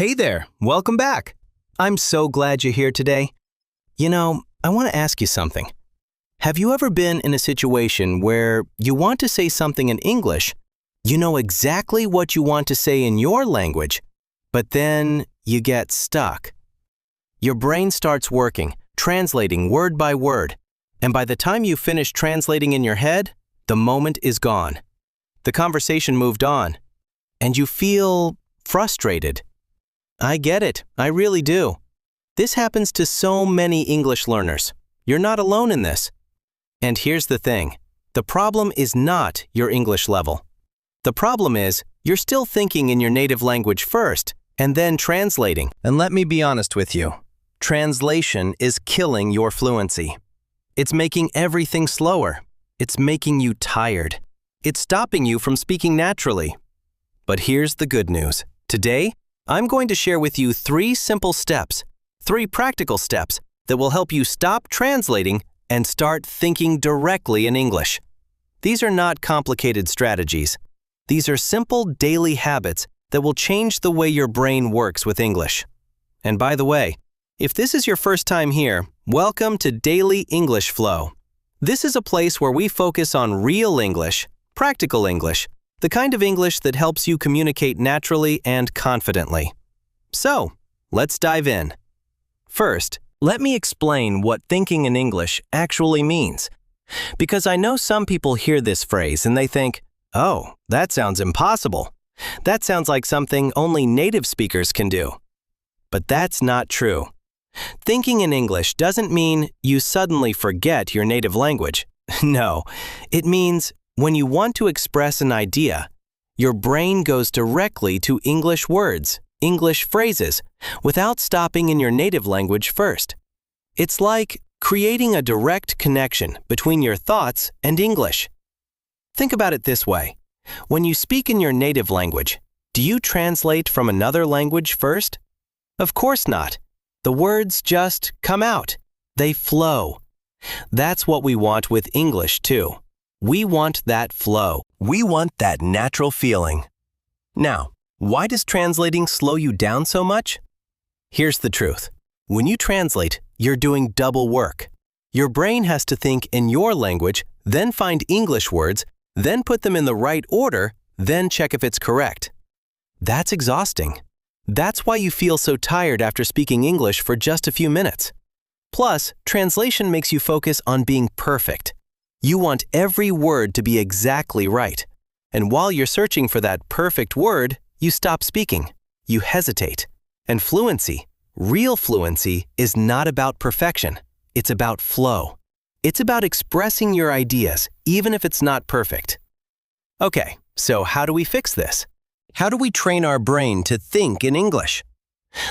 Hey there, welcome back. I'm so glad you're here today. You know, I want to ask you something. Have you ever been in a situation where you want to say something in English, you know exactly what you want to say in your language, but then you get stuck? Your brain starts working, translating word by word, and by the time you finish translating in your head, the moment is gone. The conversation moved on, and you feel frustrated. I get it, I really do. This happens to so many English learners. You're not alone in this. And here's the thing, the problem is not your English level. The problem is, you're still thinking in your native language first, and then translating. And let me be honest with you, translation is killing your fluency. It's making everything slower. It's making you tired. It's stopping you from speaking naturally. But here's the good news. Today, I'm going to share with you 3 simple steps, 3 practical steps that will help you stop translating and start thinking directly in English. These are not complicated strategies. These are simple daily habits that will change the way your brain works with English. And by the way, if this is your first time here, welcome to Daily English Flow. This is a place where we focus on real English, practical English, the kind of English that helps you communicate naturally and confidently. So, let's dive in. First, let me explain what thinking in English actually means. Because I know some people hear this phrase and they think, oh, that sounds impossible. That sounds like something only native speakers can do. But that's not true. Thinking in English doesn't mean you suddenly forget your native language. No, it means when you want to express an idea, your brain goes directly to English words, English phrases, without stopping in your native language first. It's like creating a direct connection between your thoughts and English. Think about it this way. When you speak in your native language, do you translate from another language first? Of course not. The words just come out. They flow. That's what we want with English too. We want that flow. We want that natural feeling. Now, why does translating slow you down so much? Here's the truth. When you translate, you're doing double work. Your brain has to think in your language, then find English words, then put them in the right order, then check if it's correct. That's exhausting. That's why you feel so tired after speaking English for just a few minutes. Plus, translation makes you focus on being perfect. You want every word to be exactly right. And while you're searching for that perfect word, you stop speaking. You hesitate. And fluency, real fluency, is not about perfection. It's about flow. It's about expressing your ideas, even if it's not perfect. Okay, so how do we fix this? How do we train our brain to think in English?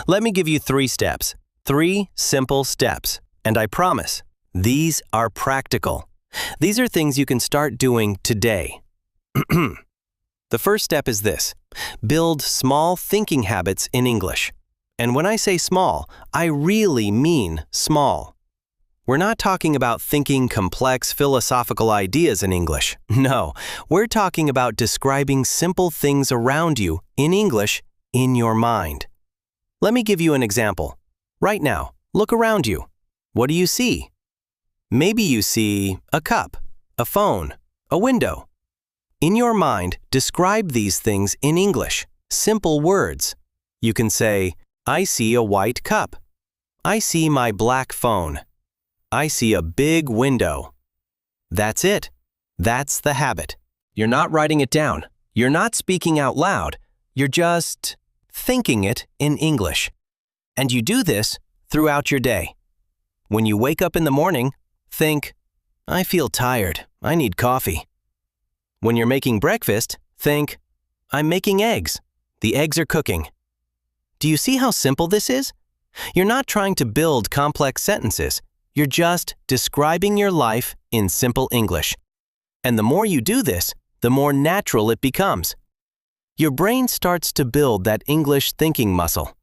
Let me give you 3 steps. 3 simple steps. And I promise, these are practical. These are things you can start doing today. The first step is this. Build small thinking habits in English. And when I say small, I really mean small. We're not talking about thinking complex philosophical ideas in English. No, we're talking about describing simple things around you in English in your mind. Let me give you an example. Right now, look around you. What do you see? Maybe you see a cup, a phone, a window. In your mind, describe these things in English, simple words. You can say, I see a white cup. I see my black phone. I see a big window. That's it. That's the habit. You're not writing it down. You're not speaking out loud. You're just thinking it in English. And you do this throughout your day. When you wake up in the morning, think, I feel tired. I need coffee. When you're making breakfast, think, I'm making eggs. The eggs are cooking. Do you see how simple this is? You're not trying to build complex sentences. You're just describing your life in simple English. And the more you do this, the more natural it becomes. Your brain starts to build that English thinking muscle.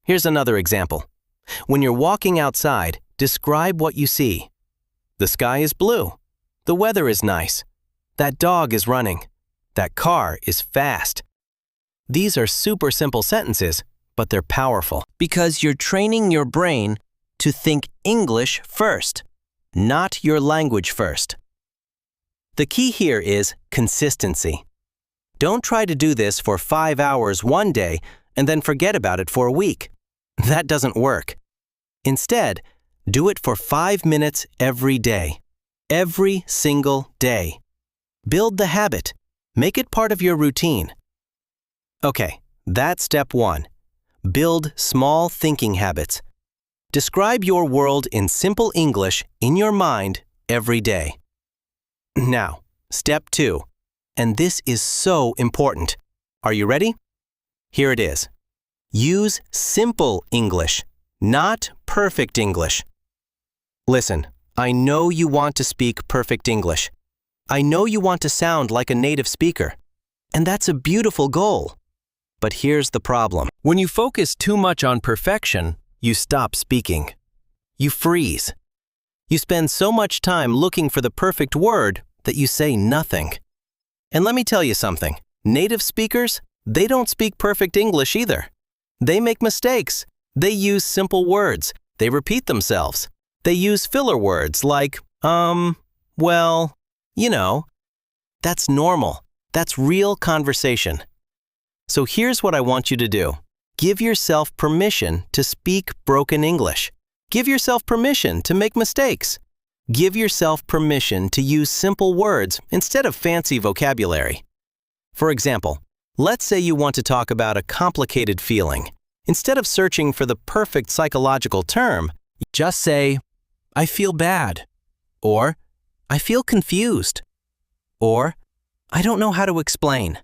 Here's another example. When you're walking outside, describe what you see. The sky is blue. The weather is nice. That dog is running. That car is fast. These are super simple sentences, but they're powerful. Because you're training your brain to think English first, not your language first. The key here is consistency. Don't try to do this for 5 hours one day and then forget about it for a week. That doesn't work. Instead, do it for 5 minutes every day. Every single day. Build the habit. Make it part of your routine. Okay, that's step 1. Build small thinking habits. Describe your world in simple English in your mind every day. Now, step 2. And this is so important. Are you ready? Here it is. Use simple English, not perfect English. Listen, I know you want to speak perfect English. I know you want to sound like a native speaker. And that's a beautiful goal. But here's the problem. When you focus too much on perfection, you stop speaking. You freeze. You spend so much time looking for the perfect word that you say nothing. And let me tell you something. Native speakers, they don't speak perfect English either. They make mistakes. They use simple words. They repeat themselves. They use filler words like, well, you know. That's normal. That's real conversation. So here's what I want you to do. Give yourself permission to speak broken English. Give yourself permission to make mistakes. Give yourself permission to use simple words instead of fancy vocabulary. For example, let's say you want to talk about a complicated feeling. Instead of searching for the perfect psychological term, just say, I feel bad, or I feel confused, or I don't know how to explain.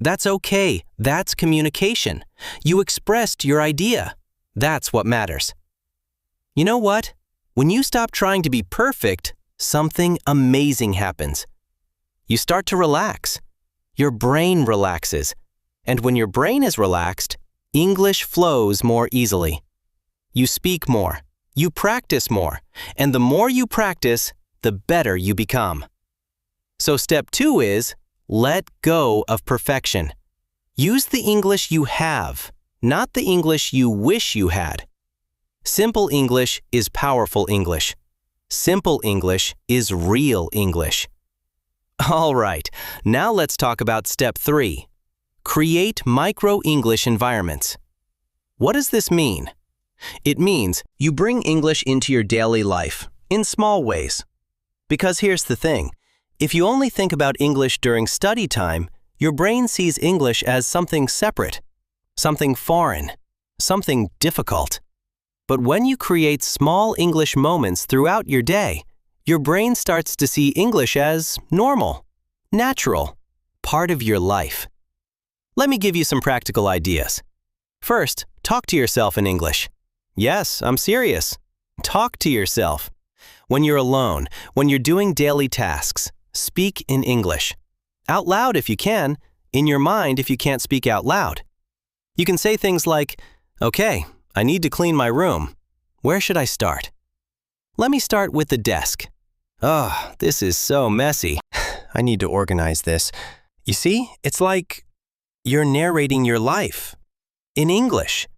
That's okay. That's communication. You expressed your idea. That's what matters. You know what? When you stop trying to be perfect, something amazing happens. You start to relax. Your brain relaxes. And when your brain is relaxed, English flows more easily. You speak more. You practice more. And the more you practice, the better you become. So step 2 is, let go of perfection. Use the English you have, not the English you wish you had. Simple English is powerful English. Simple English is real English. All right, now let's talk about step 3. Create micro-English environments. What does this mean? It means you bring English into your daily life in small ways. Because here's the thing. If you only think about English during study time, your brain sees English as something separate, something foreign, something difficult. But when you create small English moments throughout your day, your brain starts to see English as normal, natural, part of your life. Let me give you some practical ideas. First, talk to yourself in English. Yes, I'm serious. Talk to yourself. When you're alone, when you're doing daily tasks, speak in English. Out loud if you can, in your mind if you can't speak out loud. You can say things like, okay, I need to clean my room. Where should I start? Let me start with the desk. Oh, this is so messy. I need to organize this. You see, it's like you're narrating your life in English.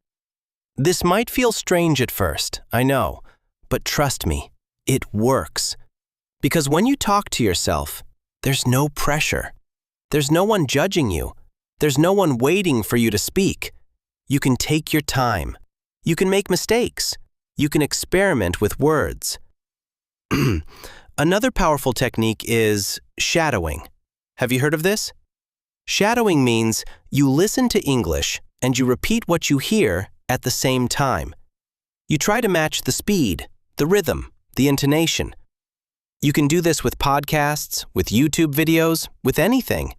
This might feel strange at first, I know, but trust me, it works. Because when you talk to yourself, there's no pressure. There's no one judging you. There's no one waiting for you to speak. You can take your time. You can make mistakes. You can experiment with words. Another powerful technique is shadowing. Have you heard of this? Shadowing means you listen to English and you repeat what you hear at the same time. You try to match the speed, the rhythm, the intonation. You can do this with podcasts, with YouTube videos, with anything.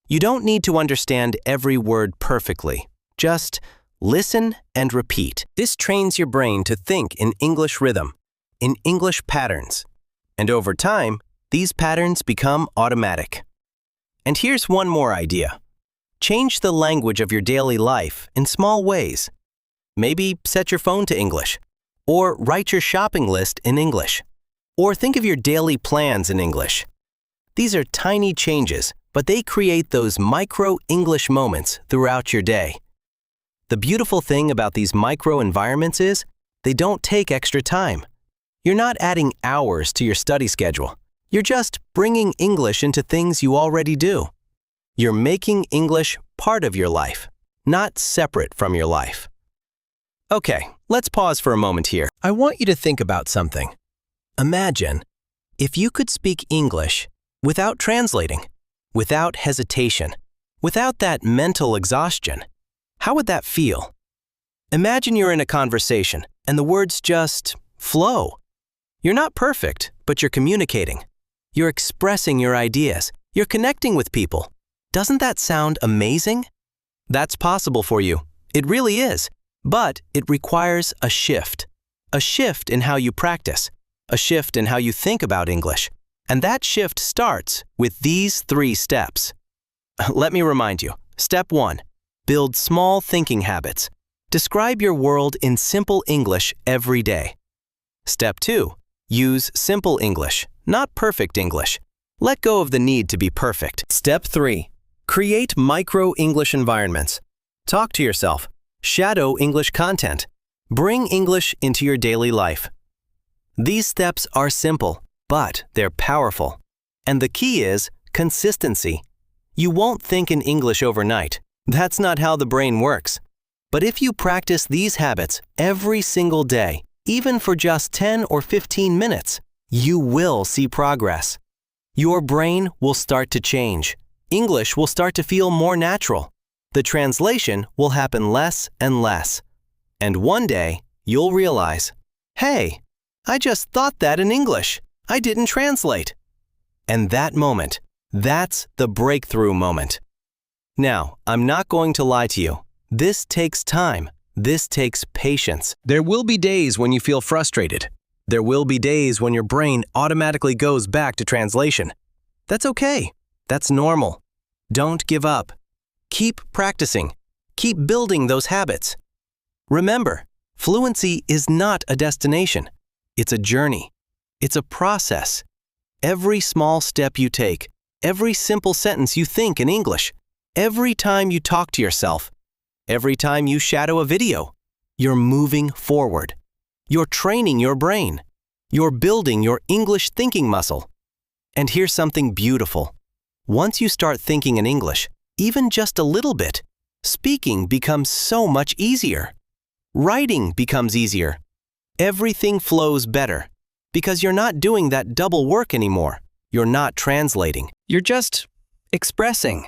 You don't need to understand every word perfectly. Just listen and repeat. This trains your brain to think in English rhythm, in English patterns. And over time, these patterns become automatic. And here's one more idea. Change the language of your daily life in small ways. Maybe set your phone to English, or write your shopping list in English, or think of your daily plans in English. These are tiny changes, but they create those micro-English moments throughout your day. The beautiful thing about these micro-environments is they don't take extra time. You're not adding hours to your study schedule. You're just bringing English into things you already do. You're making English part of your life, not separate from your life. Okay, let's pause for a moment here. I want you to think about something. Imagine if you could speak English without translating, without hesitation, without that mental exhaustion. How would that feel? Imagine you're in a conversation and the words just flow. You're not perfect, but you're communicating. You're expressing your ideas. You're connecting with people. Doesn't that sound amazing? That's possible for you. It really is. But it requires a shift in how you practice, a shift in how you think about English. And that shift starts with these 3 steps. Let me remind you. Step 1, build small thinking habits. Describe your world in simple English every day. Step 2, use simple English, not perfect English. Let go of the need to be perfect. Step 3, create micro-English environments. Talk to yourself. Shadow English content. Bring English into your daily life. These steps are simple, but they're powerful. And the key is consistency. You won't think in English overnight. That's not how the brain works. But if you practice these habits every single day, even for just 10 or 15 minutes, you will see progress. Your brain will start to change. English will start to feel more natural. The translation will happen less and less. And one day, you'll realize, hey, I just thought that in English. I didn't translate. And that moment, that's the breakthrough moment. Now, I'm not going to lie to you. This takes time. This takes patience. There will be days when you feel frustrated. There will be days when your brain automatically goes back to translation. That's okay. That's normal. Don't give up. Keep practicing. Keep building those habits. Remember, fluency is not a destination. It's a journey. It's a process. Every small step you take, every simple sentence you think in English, every time you talk to yourself, every time you shadow a video, you're moving forward. You're training your brain. You're building your English thinking muscle. And here's something beautiful. Once you start thinking in English, even just a little bit, speaking becomes so much easier. Writing becomes easier. Everything flows better because you're not doing that double work anymore. You're not translating. You're just expressing.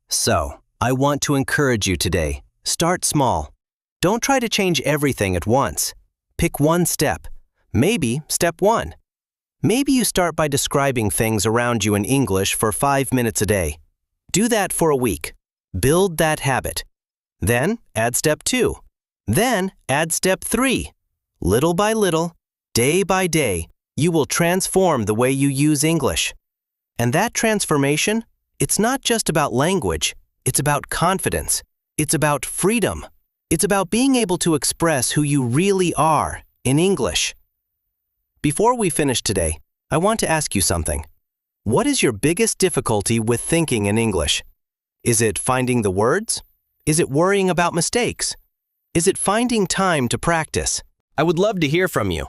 So, I want to encourage you today. Start small. Don't try to change everything at once. Pick one step. Maybe step 1. Maybe you start by describing things around you in English for 5 minutes a day. Do that for a week. Build that habit. Then add step 2. Then add step 3. Little by little, day by day, you will transform the way you use English. And that transformation, it's not just about language. It's about confidence. It's about freedom. It's about being able to express who you really are in English. Before we finish today, I want to ask you something. What is your biggest difficulty with thinking in English? Is it finding the words? Is it worrying about mistakes? Is it finding time to practice? I would love to hear from you.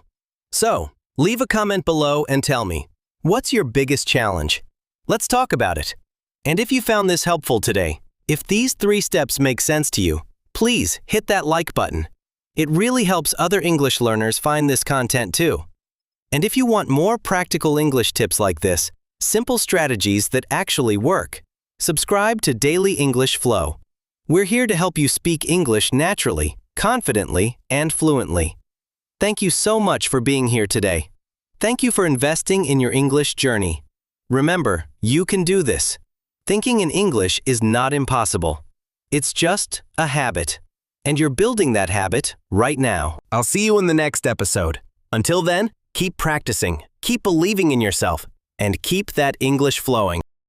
So, leave a comment below and tell me, what's your biggest challenge? Let's talk about it. And if you found this helpful today, if these 3 steps make sense to you, please hit that like button. It really helps other English learners find this content too. And if you want more practical English tips like this, simple strategies that actually work, subscribe to Daily English Flow. We're here to help you speak English naturally, confidently, and fluently. Thank you so much for being here today. Thank you for investing in your English journey. Remember, you can do this. Thinking in English is not impossible. It's just a habit. And you're building that habit right now. I'll see you in the next episode. Until then, keep practicing, keep believing in yourself, and keep that English flowing.